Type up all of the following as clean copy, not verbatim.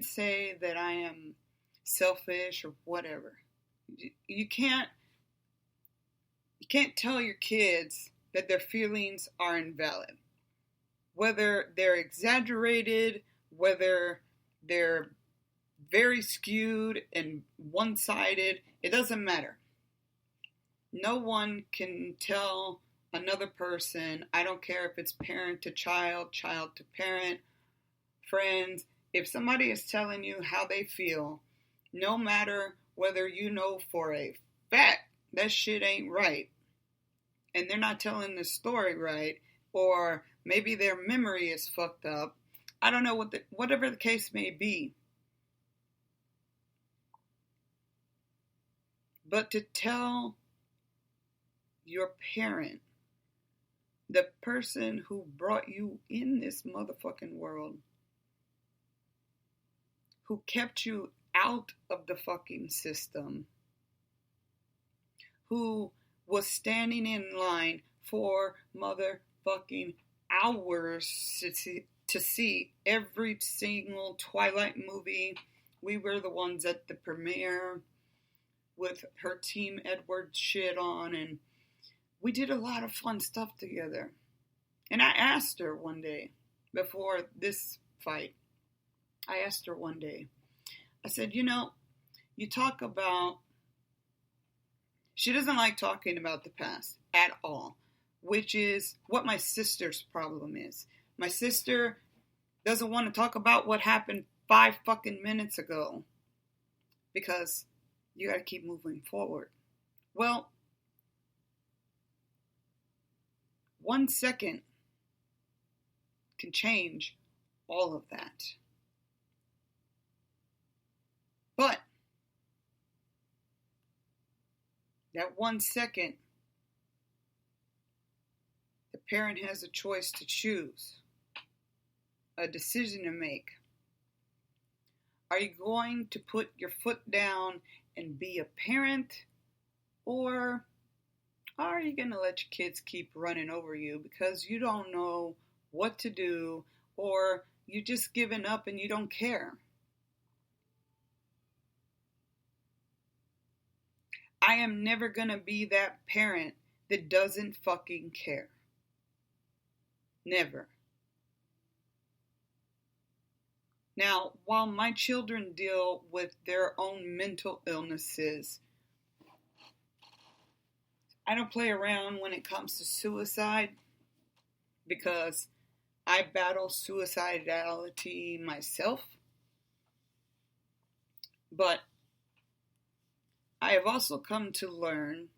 say that I am selfish or whatever. You can't tell your kids that their feelings are invalid. Whether they're exaggerated, whether they're very skewed and one-sided, it doesn't matter. No one can tell another person, I don't care if it's parent to child, child to parent, friends, if somebody is telling you how they feel, no matter whether you know for a fact that shit ain't right, and they're not telling the story right, or maybe their memory is fucked up, I don't know, whatever the case may be. But to tell your parent, the person who brought you in this motherfucking world, who kept you out of the fucking system, who was standing in line for motherfucking hours to see every single Twilight movie. We were the ones at the premiere with her Team Edward shit on, and we did a lot of fun stuff together. And I asked her one day, before this fight, I asked her one day, I said, you talk about, she doesn't like talking about the past at all, which is what my sister's problem is. My sister doesn't want to talk about what happened 5 fucking minutes ago, because you gotta keep moving forward. Well, 1 second can change all of that. But that 1 second, the parent has a choice to choose, a decision to make. Are you going to put your foot down and be a parent, or are you going to let your kids keep running over you because you don't know what to do, or you just giving up and you don't care? I am never going to be that parent that doesn't fucking care. Never. Now, while my children deal with their own mental illnesses, I don't play around when it comes to suicide, because I battle suicidality myself. But I have also come to learn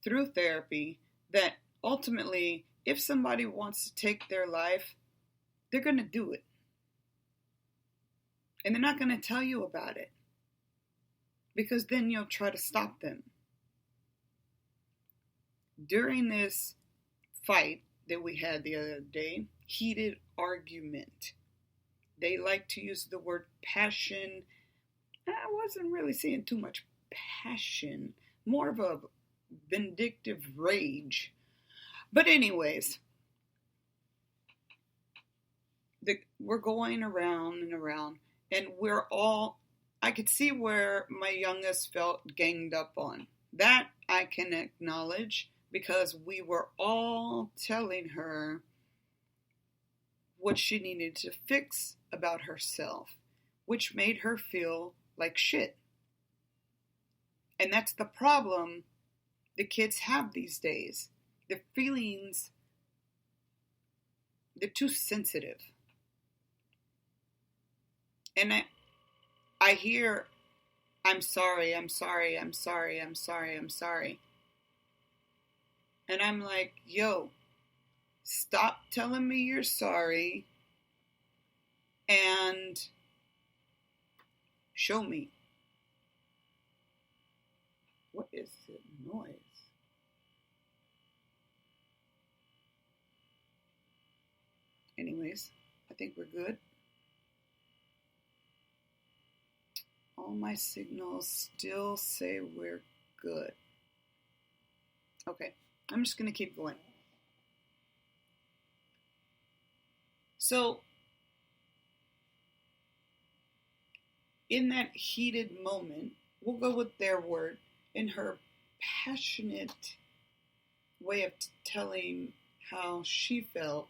through therapy that ultimately, if somebody wants to take their life, they're going to do it. And they're not going to tell you about it, because then you'll try to stop them. During this fight that we had the other day, heated argument, they like to use the word passion. I wasn't really seeing too much passion, more of a vindictive rage. But anyways, we're going around and around, and we're all, I could see where my youngest felt ganged up on. That I can acknowledge, because we were all telling her what she needed to fix about herself, which made her feel like shit. And that's the problem the kids have these days. Their feelings, they're too sensitive. And I hear, I'm sorry, I'm sorry, I'm sorry, I'm sorry, I'm sorry. And I'm like, yo, stop telling me you're sorry and show me. What is the noise? Anyways, I think we're good. All my signals still say we're good. Okay, I'm just going to keep going. So, in that heated moment, we'll go with their word, in her passionate way of telling how she felt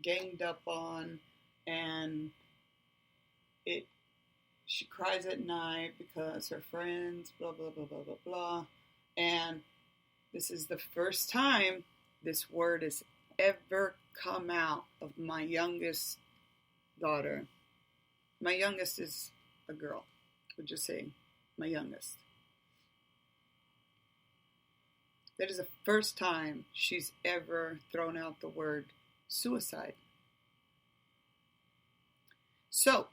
ganged up on, and she cries at night because her friends blah blah blah blah blah blah, and this is the first time this word has ever come out of my youngest daughter. My youngest is a girl, we'll just say my youngest. That is the first time she's ever thrown out the word suicide. So,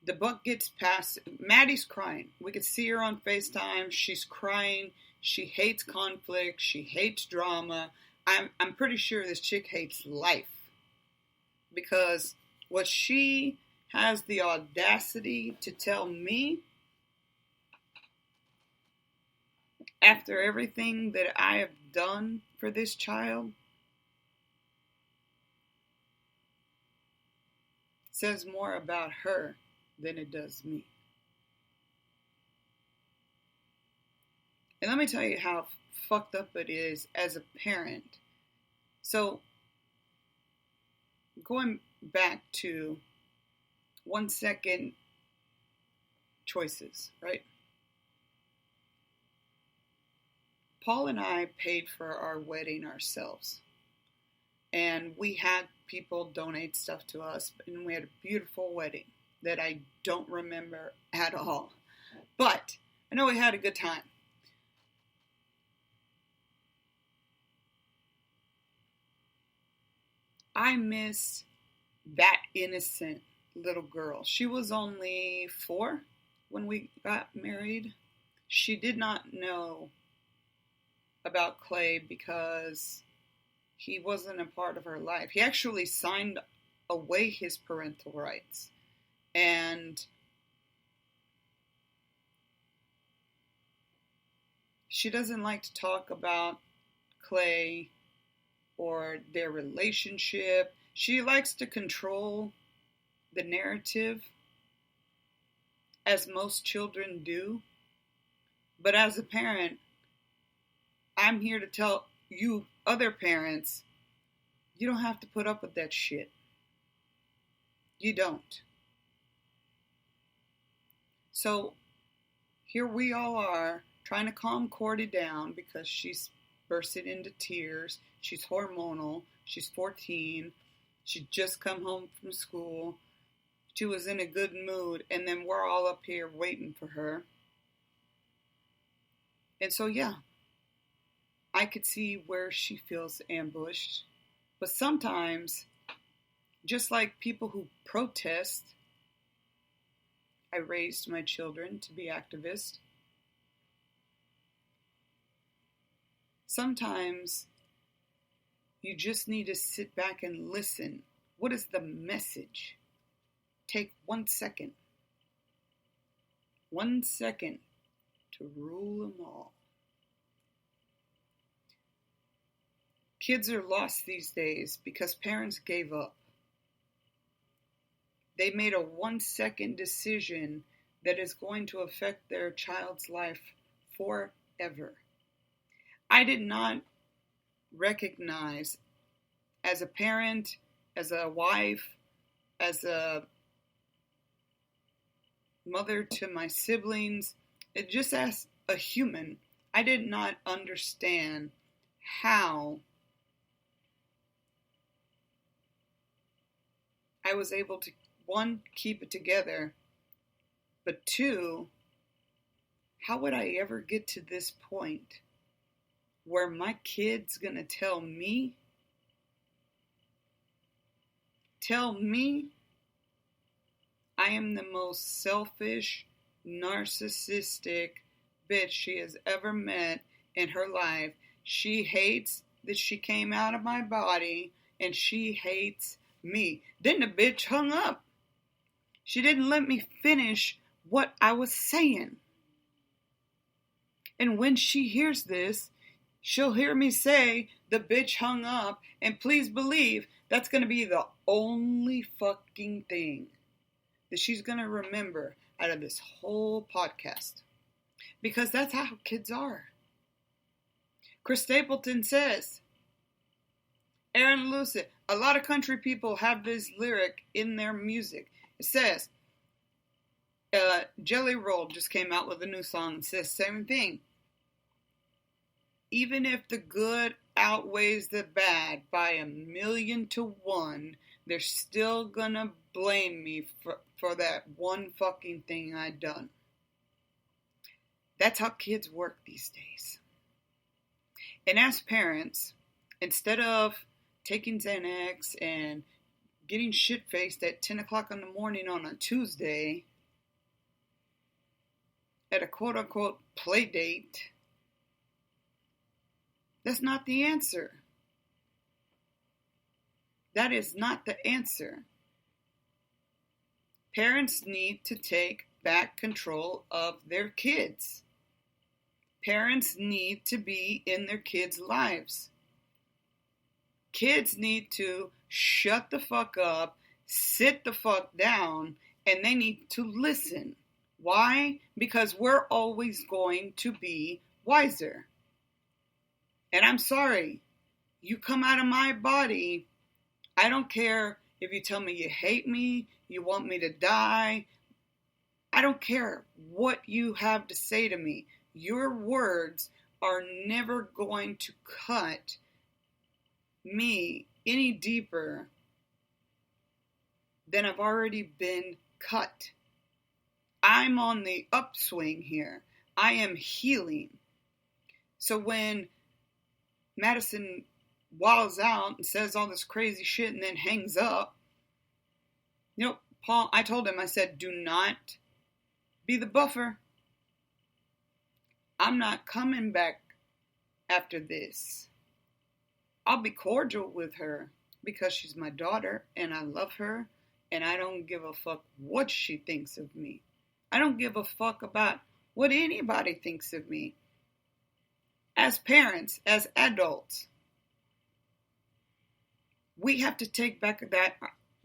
the buck gets passed. Maddie's crying. We could see her on FaceTime. She's crying. She hates conflict. She hates drama. I'm pretty sure this chick hates life. Because what she has the audacity to tell me, after everything that I have done for this child, says more about her than it does me. And let me tell you how fucked up it is as a parent. So, going back to 1 second choices, right? Paul and I paid for our wedding ourselves. And we had people donate stuff to us, and we had a beautiful wedding that I don't remember at all. But I know we had a good time. I miss that innocent little girl. She was only 4 when we got married. She did not know about Clay because he wasn't a part of her life. He actually signed away his parental rights. And she doesn't like to talk about Clay or their relationship. She likes to control the narrative, as most children do. But as a parent, I'm here to tell you other parents, you don't have to put up with that shit. You don't. So here we all are trying to calm Cordy down because she's bursting into tears. She's hormonal. She's 14. She'd just come home from school. She was in a good mood, and then we're all up here waiting for her. And so, yeah, I could see where she feels ambushed. But sometimes, just like people who protest, I raised my children to be activists. Sometimes you just need to sit back and listen. What is the message? Take 1 second. 1 second to rule them all. Kids are lost these days because parents gave up. They made a 1 second decision that is going to affect their child's life forever. I did not recognize, as a parent, as a wife, as a mother to my siblings, just as a human, I did not understand how I was able to, 1, keep it together, but 2, how would I ever get to this point where my kid's gonna tell me I am the most selfish, narcissistic bitch she has ever met in her life. She hates that she came out of my body, and she hates me. Then the bitch hung up. She didn't let me finish what I was saying. And when she hears this, she'll hear me say the bitch hung up, and please believe that's going to be the only fucking thing that she's going to remember out of this whole podcast. Because that's how kids are. Chris Stapleton says, Aaron Lucid, a lot of country people have this lyric in their music. It says, Jelly Roll just came out with a new song that says the same thing. Even if the good outweighs the bad by 1,000,000 to 1, they're still gonna blame me for that one fucking thing I done. That's how kids work these days. And as parents, instead of taking Xanax and getting shit-faced at 10 o'clock in the morning on a Tuesday at a quote-unquote play date, that's not the answer. That is not the answer. Parents need to take back control of their kids. Parents need to be in their kids' lives. Kids need to shut the fuck up, sit the fuck down, and they need to listen. Why? Because we're always going to be wiser. And I'm sorry, you come out of my body, I don't care if you tell me you hate me, you want me to die. I don't care what you have to say to me. Your words are never going to cut me any deeper than I've already been cut. I'm on the upswing here. I am healing. So when Madison walls out and says all this crazy shit and then hangs up, Paul, I told him, I said, do not be the buffer. I'm not coming back after this. I'll be cordial with her because she's my daughter and I love her and I don't give a fuck what she thinks of me. I don't give a fuck about what anybody thinks of me. As parents, as adults, we have to take back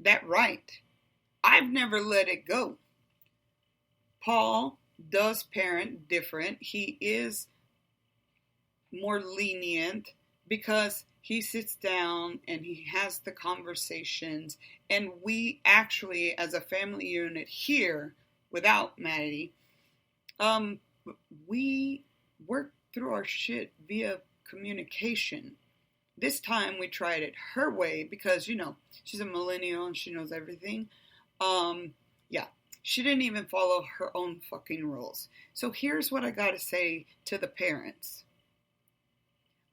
that right. I've never let it go. Paul does parent different. He is more lenient because he sits down and he has the conversations. And we actually, as a family unit here, without Maddie, we work through our shit via communication. This time we tried it her way because, she's a millennial and she knows everything. She didn't even follow her own fucking rules. So here's what I gotta say to the parents.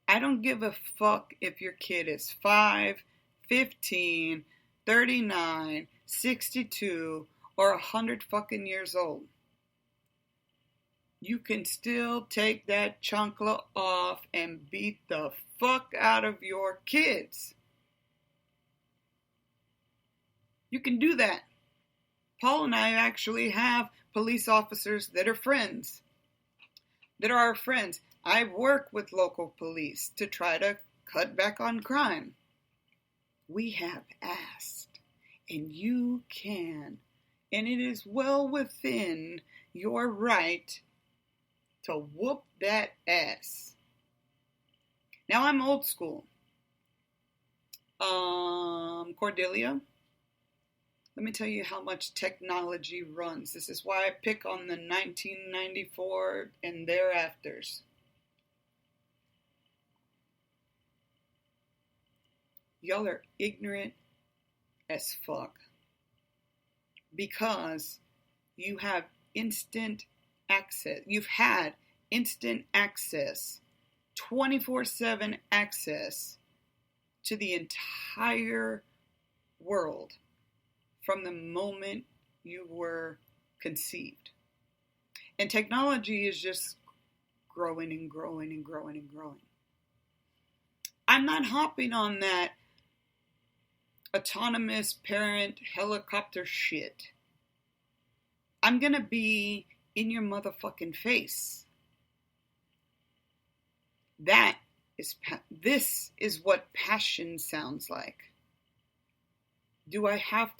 I don't give a fuck if your kid is 5, 15, 39, 62, or 100 fucking years old. You can still take that chancla off and beat the fuck out of your kids. You can do that. Paul and I actually have police officers that are friends, that are our friends. I work with local police to try to cut back on crime. We have asked, and you can, and it is well within your right to whoop that ass. Now I'm old school. Cordelia, let me tell you how much technology runs. This is why I pick on the 1994 and thereafters. Y'all are ignorant as fuck because you have instant access. You've had instant access, 24/7 access to the entire world from the moment you were conceived. And technology is just growing and growing and growing and growing. I'm not hopping on that autonomous parent helicopter shit. I'm gonna be in your motherfucking face. This is what passion sounds like. Do I have